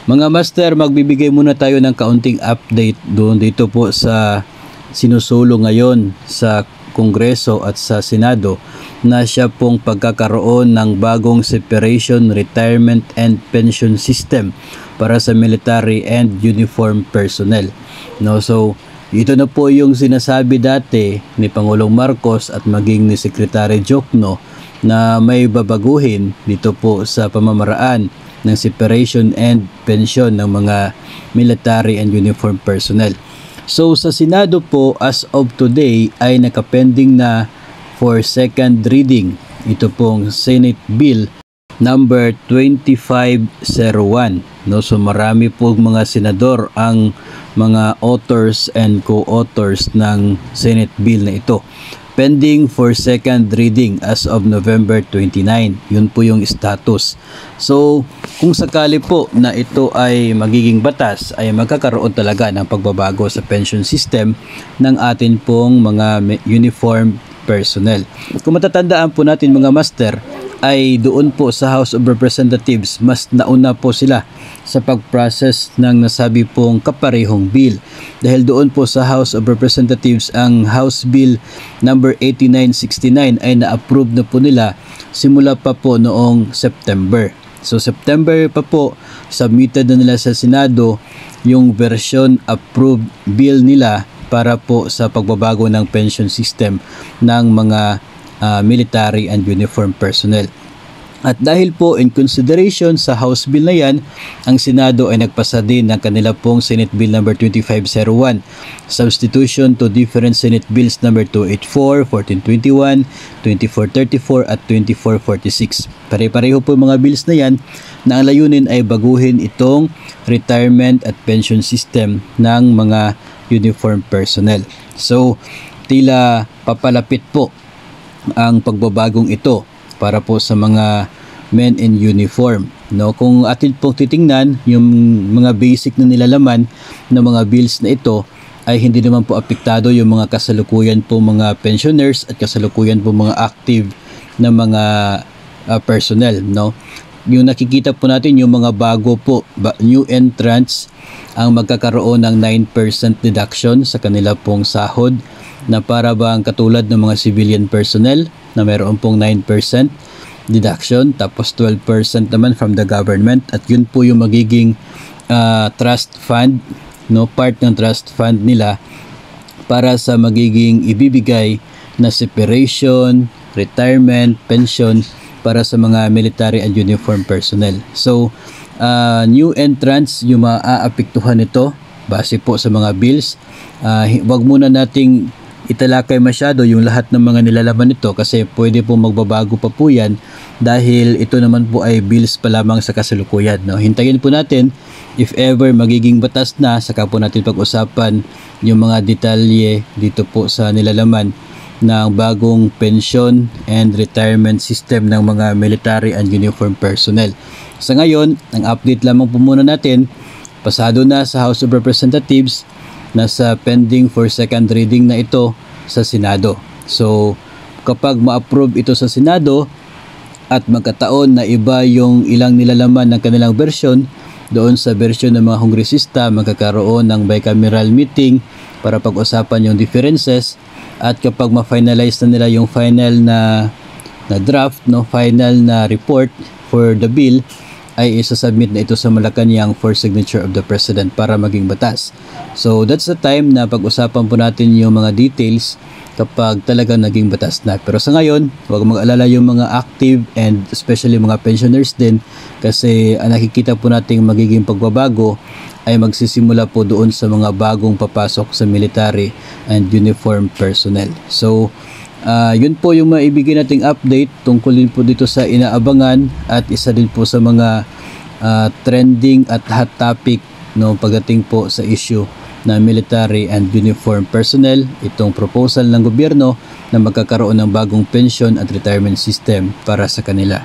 Mga master, magbibigay muna tayo ng kaunting update dito po sa sinusulong ngayon sa Kongreso at sa Senado na siya pong pagkakaroon ng bagong separation, retirement and pension system para sa military and uniform personnel. No, so ito na po yung sinasabi dati ni Pangulong Marcos at maging ni Secretary Jokno na may babaguhin dito po sa pamamaraan ng separation and pension ng mga military and uniform personnel. So sa Senado po as of today ay nakapending na for second reading ito pong Senate Bill number 2501. No, so marami po mga senador ang mga authors and co-authors ng Senate Bill na ito. Pending for second reading as of November 29. Yun po yung status. So, kung sakali po na ito ay magiging batas, ay magkakaroon talaga ng pagbabago sa pension system ng atin pong mga uniform personnel. Kung matatandaan po natin mga master, ay doon po sa House of Representatives, mas nauna po sila sa pag-process ng nasabi pong kaparehong bill. Dahil doon po sa House of Representatives, ang House Bill number 8969 ay na-approve na po nila simula pa po noong September. So September pa po, submitted na nila sa Senado yung version approved bill nila para po sa pagbabago ng pension system ng mga military and uniform personnel. At dahil po in consideration sa House Bill na yan, ang Senado ay nagpasa din ng kanila pong Senate Bill number 2501, substitution to different Senate Bills number 284, 1421, 2434 at 2446. Pare-pareho po mga bills na yan na ang layunin ay baguhin itong retirement at pension system ng mga uniform personnel. So, tila papalapit po ang pagbabagong ito para po sa mga men in uniform. No, kung atin pong titingnan yung mga basic na nilalaman ng mga bills na ito ay hindi naman po apektado yung mga kasalukuyan po mga pensioners at kasalukuyan po mga active na mga personnel. No, yung nakikita po natin yung mga bago po new entrants ang magkakaroon ng 9% deduction sa kanila pong sahod na para bang katulad ng mga civilian personnel na mayroon pong 9% deduction, tapos 12% naman from the government, at yun po yung magiging trust fund, no, part ng trust fund nila para sa magiging ibibigay na separation, retirement, pension para sa mga military and uniform personnel. So new entrants yung maaapektuhan nito base po sa mga bills. Wag muna nating italakay masyado yung lahat ng mga nilalaman nito kasi pwede po magbabago pa po yan dahil ito naman po ay bills pa lamang sa kasalukuyan. No? Hintayin po natin if ever magiging batas na, saka po natin pag-usapan yung mga detalye dito po sa nilalaman ng bagong pension and retirement system ng mga military and uniform personnel. Sa ngayon, ang update lamang po muna natin, pasado na sa House of Representatives, nasa pending for second reading na ito sa Senado. So kapag ma-approve ito sa Senado at magkataon na iba yung ilang nilalaman ng kanilang version doon sa version ng mga kongresista, magkakaroon ng bicameral meeting para pag-usapan yung differences, at kapag ma-finalize na nila yung final na draft, no, final na report for the bill, ay isasubmit na ito sa Malacanang for signature of the President para maging batas. So that's the time na pag-usapan po natin yung mga details kapag talagang naging batas na. Pero sa ngayon, huwag mag-alala yung mga active and especially mga pensioners din, kasi ang nakikita po nating magiging pagbabago ay magsisimula po doon sa mga bagong papasok sa military and uniform personnel. So yun po yung maibigay nating update tungkol din po dito sa inaabangan at isa din po sa mga trending at hot topic, no, pagdating po sa issue na military and uniform personnel, itong proposal ng gobyerno na magkakaroon ng bagong pension at retirement system para sa kanila.